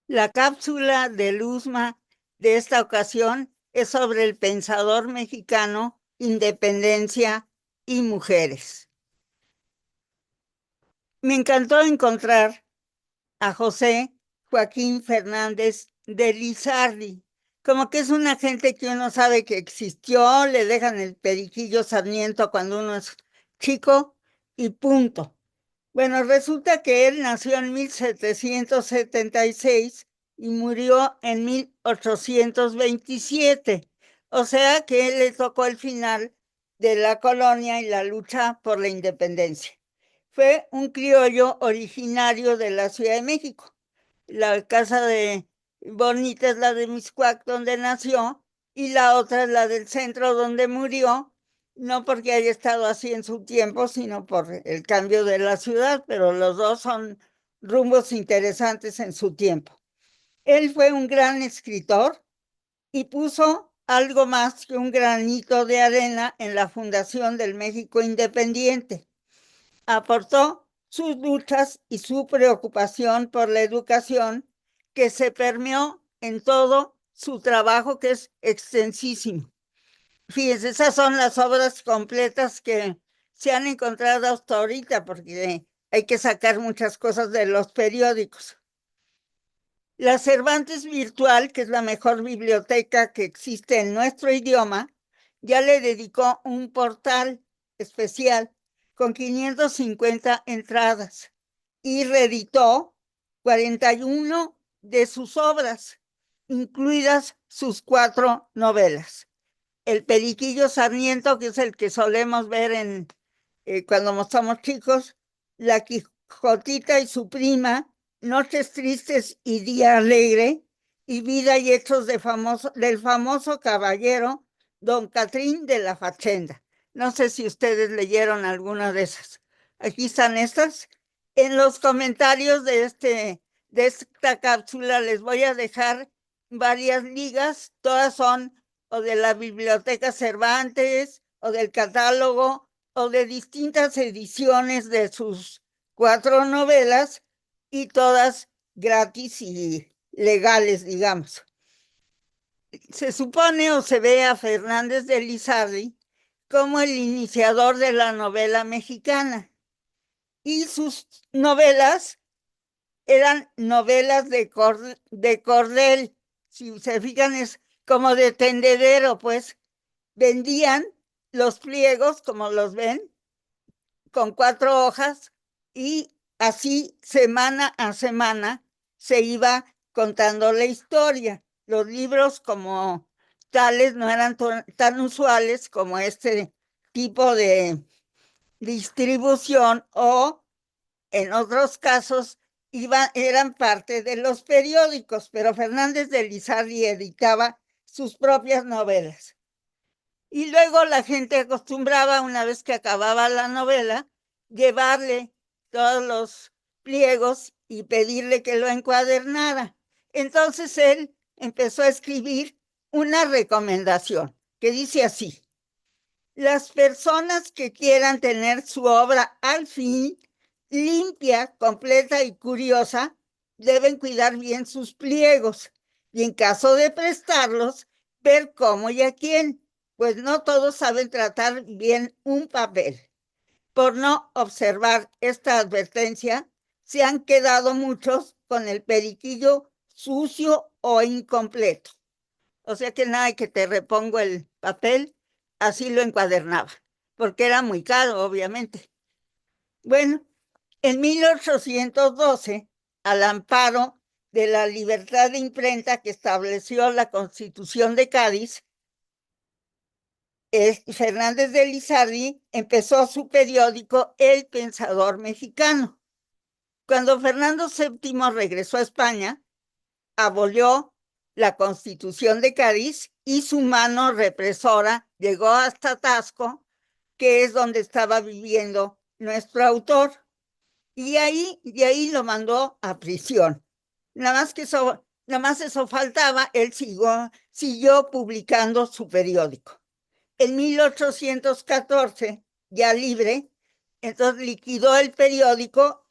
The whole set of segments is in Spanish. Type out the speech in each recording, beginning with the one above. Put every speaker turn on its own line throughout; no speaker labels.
La cápsula de Luzma de esta ocasión es sobre el pensador mexicano, independencia y mujeres. Me encantó encontrar a José Joaquín Fernández de Lizardi, como que es una gente que uno sabe que existió, le dejan el periquillo Sarmiento cuando uno es chico y punto. Bueno, resulta que él nació en 1776 y murió en 1827. O sea que él le tocó el final de la colonia y la lucha por la independencia. Fue un criollo originario de la Ciudad de México. La casa de Bonita es la de Mixcoac, donde nació, y la otra es la del centro, donde murió, no porque haya estado así en su tiempo, sino por el cambio de la ciudad, pero los dos son rumbos interesantes en su tiempo. Él fue un gran escritor y puso algo más que un granito de arena en la fundación del México independiente. Aportó sus luchas y su preocupación por la educación, que se permeó en todo su trabajo, que es extensísimo. Fíjense, esas son las obras completas que se han encontrado hasta ahorita, porque hay que sacar muchas cosas de los periódicos. La Cervantes Virtual, que es la mejor biblioteca que existe en nuestro idioma, ya le dedicó un portal especial con 550 entradas y reeditó 41 de sus obras, incluidas sus 4 novelas. El Periquillo Sarmiento, que es el que solemos ver cuando somos chicos, La Quijotita y su prima, Noches Tristes y Día Alegre, y Vida y Hechos del famoso caballero Don Catrín de la Fachenda. No sé si ustedes leyeron alguna de esas. Aquí están estas. En los comentarios de esta cápsula les voy a dejar varias ligas, todas son o de la Biblioteca Cervantes, o del catálogo, o de distintas ediciones de sus 4 novelas, y todas gratis y legales, digamos. Se supone o se ve a Fernández de Lizardi como el iniciador de la novela mexicana, y sus novelas eran novelas de cordel. Si se fijan, es como de tendedero, pues vendían los pliegos, como los ven, con 4 hojas, y así semana a semana se iba contando la historia. Los libros como tales no eran tan usuales como este tipo de distribución, o en otros casos eran parte de los periódicos, pero Fernández de Lizardi editaba sus propias novelas. Y luego la gente acostumbraba, una vez que acababa la novela, llevarle todos los pliegos y pedirle que lo encuadernara. Entonces él empezó a escribir una recomendación que dice así: las personas que quieran tener su obra al fin limpia, completa y curiosa, deben cuidar bien sus pliegos y, en caso de prestarlos, ver cómo y a quién, pues no todos saben tratar bien un papel. Por no observar esta advertencia, se han quedado muchos con el periquillo sucio o incompleto. O sea que nada, que te repongo el papel, así lo encuadernaba, porque era muy caro, obviamente. Bueno, en 1812, al amparo de la libertad de imprenta que estableció la Constitución de Cádiz, Fernández de Lizardi empezó su periódico El Pensador Mexicano. Cuando Fernando VII regresó a España, abolió la Constitución de Cádiz y su mano represora llegó hasta Taxco, que es donde estaba viviendo nuestro autor, y ahí lo mandó a prisión. Nada más eso faltaba, él siguió publicando su periódico. En 1814, ya libre, entonces liquidó el periódico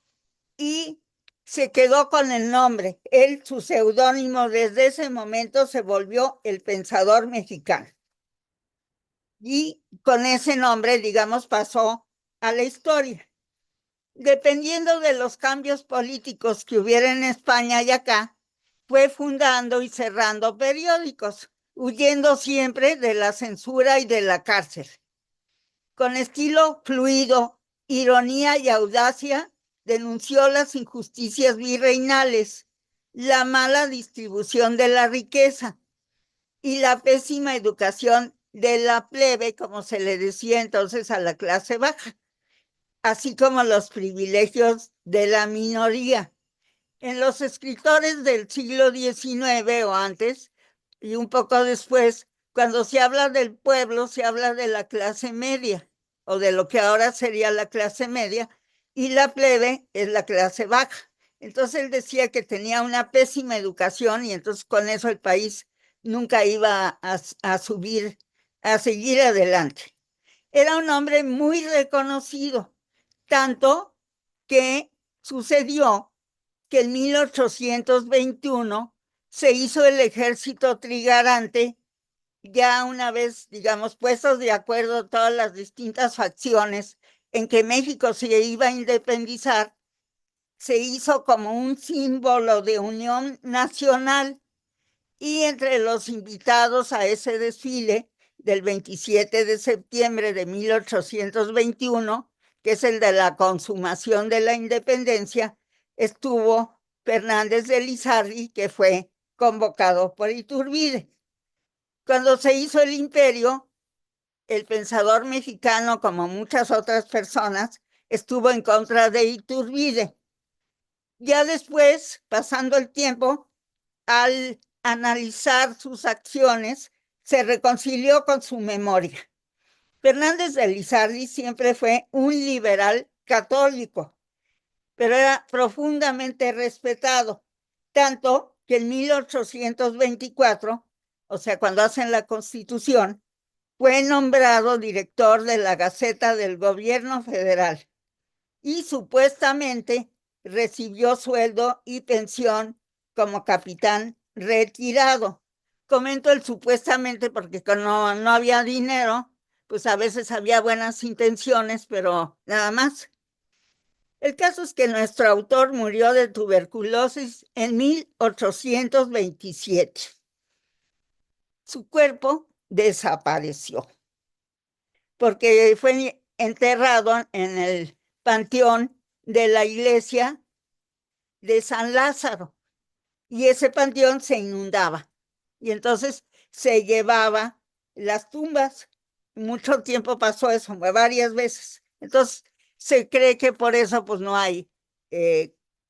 y se quedó con el nombre. Él, su seudónimo, desde ese momento se volvió el Pensador Mexicano. Y con ese nombre, digamos, pasó a la historia. Dependiendo de los cambios políticos que hubiera en España y acá, fue fundando y cerrando periódicos, huyendo siempre de la censura y de la cárcel. Con estilo fluido, ironía y audacia, denunció las injusticias virreinales, la mala distribución de la riqueza y la pésima educación de la plebe, como se le decía entonces a la clase baja, así como los privilegios de la minoría. En los escritores del siglo XIX o antes, y un poco después, cuando se habla del pueblo, se habla de la clase media, o de lo que ahora sería la clase media, y la plebe es la clase baja. Entonces él decía que tenía una pésima educación y entonces con eso el país nunca iba a subir, a seguir adelante. Era un hombre muy reconocido, tanto que sucedió que en 1821 se hizo el ejército trigarante, ya una vez, digamos, puestos de acuerdo todas las distintas facciones en que México se iba a independizar, se hizo como un símbolo de unión nacional. Y entre los invitados a ese desfile del 27 de septiembre de 1821, que es el de la consumación de la independencia, estuvo Fernández de Lizardi, que fue convocado por Iturbide. Cuando se hizo el imperio, el pensador mexicano, como muchas otras personas, estuvo en contra de Iturbide. Ya después, pasando el tiempo, al analizar sus acciones, se reconcilió con su memoria. Fernández de Lizardi siempre fue un liberal católico, pero era profundamente respetado, tanto que en 1824, o sea, cuando hacen la Constitución, fue nombrado director de la Gaceta del Gobierno Federal y supuestamente recibió sueldo y pensión como capitán retirado. Comento el supuestamente porque no había dinero, pues a veces había buenas intenciones, pero nada más. El caso es que nuestro autor murió de tuberculosis en 1827. Su cuerpo desapareció porque fue enterrado en el panteón de la iglesia de San Lázaro y ese panteón se inundaba y entonces se llevaba las tumbas. Mucho tiempo pasó eso, varias veces. Entonces se cree que por eso pues no hay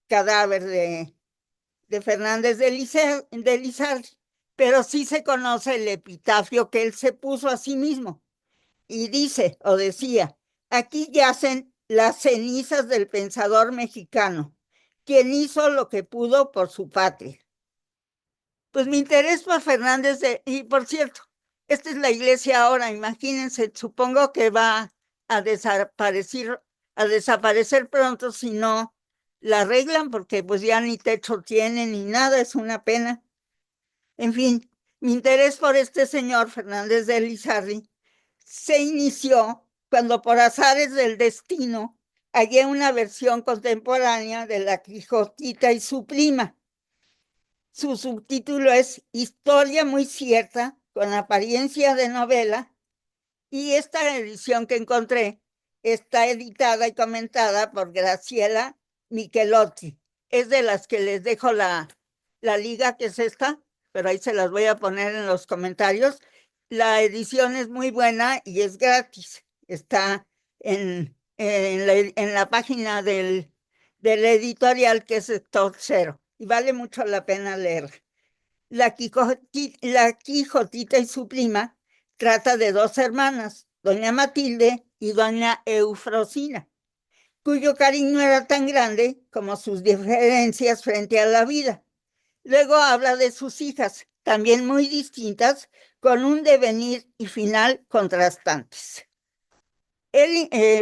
cadáver de Fernández de Lizardi, pero sí se conoce el epitafio que él se puso a sí mismo y dice o decía, aquí yacen las cenizas del pensador mexicano, quien hizo lo que pudo por su patria. Pues mi interés por Fernández y por cierto, esta es la iglesia ahora, imagínense, supongo que va a desaparecer pronto si no la arreglan, porque pues ya ni techo tiene ni nada, es una pena. En fin, mi interés por este señor Fernández de Lizardi se inició cuando por azares del destino hallé una versión contemporánea de La Quijotita y su prima. Su subtítulo es Historia muy cierta, con apariencia de novela, y esta edición que encontré está editada y comentada por Graciela Michelotti. Es de las que les dejo la liga, que es esta, pero ahí se las voy a poner en los comentarios. La edición es muy buena y es gratis. Está en la página del editorial, que es Sector Cero, y vale mucho la pena leer. La Quijotita y su prima trata de dos hermanas, doña Matilde y doña Eufrosina, cuyo cariño era tan grande como sus diferencias frente a la vida. Luego habla de sus hijas, también muy distintas, con un devenir y final contrastantes.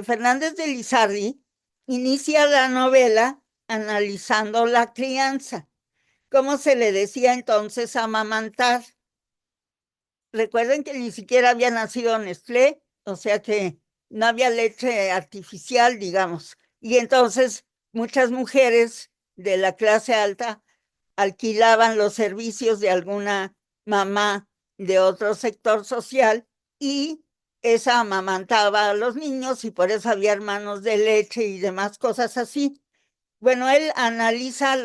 Fernández de Lizardi inicia la novela analizando la crianza. ¿Cómo se le decía entonces amamantar? Recuerden que ni siquiera había nacido Nestlé, o sea que no había leche artificial, digamos. Y entonces muchas mujeres de la clase alta alquilaban los servicios de alguna mamá de otro sector social y esa amamantaba a los niños y por eso había hermanos de leche y demás cosas así. Bueno, él analiza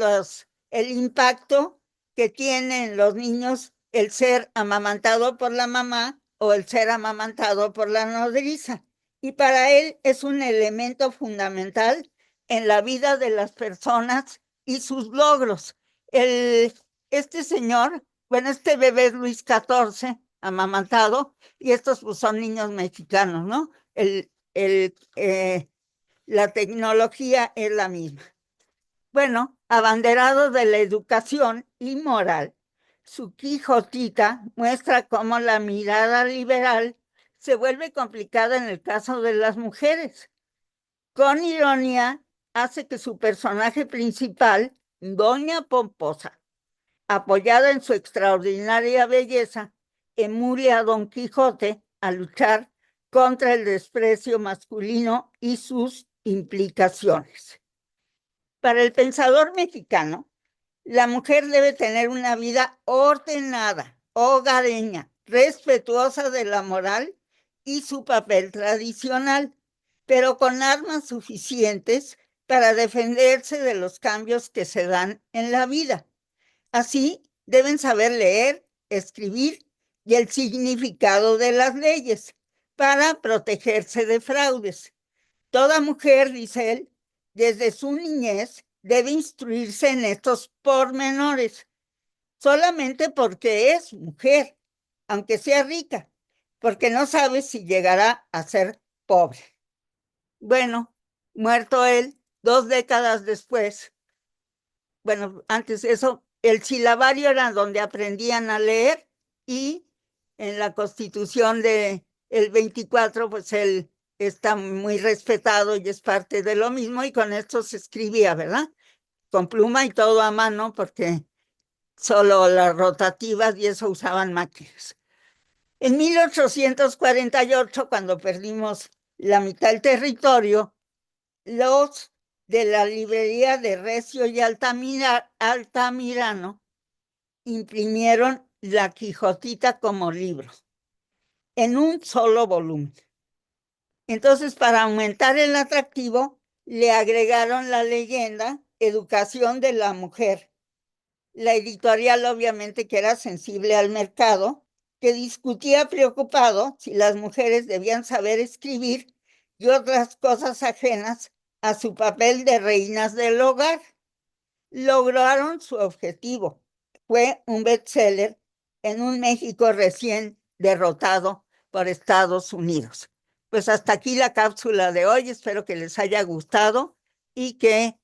el impacto que tiene en los niños el ser amamantado por la mamá o el ser amamantado por la nodriza. Y para él es un elemento fundamental en la vida de las personas y sus logros. Este señor, bueno, este bebé es Luis XIV, amamantado, y estos pues, son niños mexicanos, ¿no? La tecnología es la misma. Bueno, abanderado de la educación y moral, su Quijotita muestra cómo la mirada liberal se vuelve complicada en el caso de las mujeres. Con ironía, hace que su personaje principal, Doña Pomposa, apoyada en su extraordinaria belleza, emule a Don Quijote a luchar contra el desprecio masculino y sus implicaciones. Para el pensador mexicano, la mujer debe tener una vida ordenada, hogareña, respetuosa de la moral y su papel tradicional, pero con armas suficientes para defenderse de los cambios que se dan en la vida. Así, deben saber leer, escribir y el significado de las leyes para protegerse de fraudes. Toda mujer, dice él, desde su niñez debe instruirse en estos pormenores, solamente porque es mujer, aunque sea rica, porque no sabe si llegará a ser pobre. Bueno, muerto él, 2 décadas después, bueno, antes de eso, el silabario era donde aprendían a leer y en la Constitución de el 24, pues él está muy respetado y es parte de lo mismo y con esto se escribía, ¿verdad? Con pluma y todo a mano porque solo las rotativas y eso usaban máquinas. En 1848, cuando perdimos la mitad del territorio, los de la librería de Recio y Altamirano imprimieron La Quijotita como libro, en un solo volumen. Entonces, para aumentar el atractivo, le agregaron la leyenda Educación de la Mujer. La editorial, obviamente, que era sensible al mercado, que discutía preocupado si las mujeres debían saber escribir y otras cosas ajenas a su papel de reinas del hogar. Lograron su objetivo. Fue un bestseller en un México recién derrotado por Estados Unidos. Pues hasta aquí la cápsula de hoy. Espero que les haya gustado y que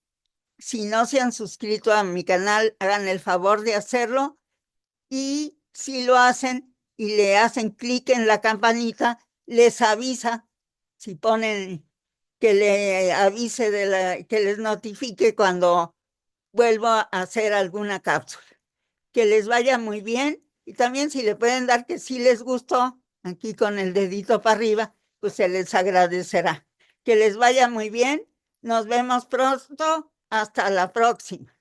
si no se han suscrito a mi canal, hagan el favor de hacerlo. Y si lo hacen y le hacen clic en la campanita, les avisa, si ponen que le avise que les notifique cuando vuelvo a hacer alguna cápsula. Que les vaya muy bien y también si le pueden dar que sí les gustó, aquí con el dedito para arriba, pues se les agradecerá. Que les vaya muy bien, nos vemos pronto, hasta la próxima.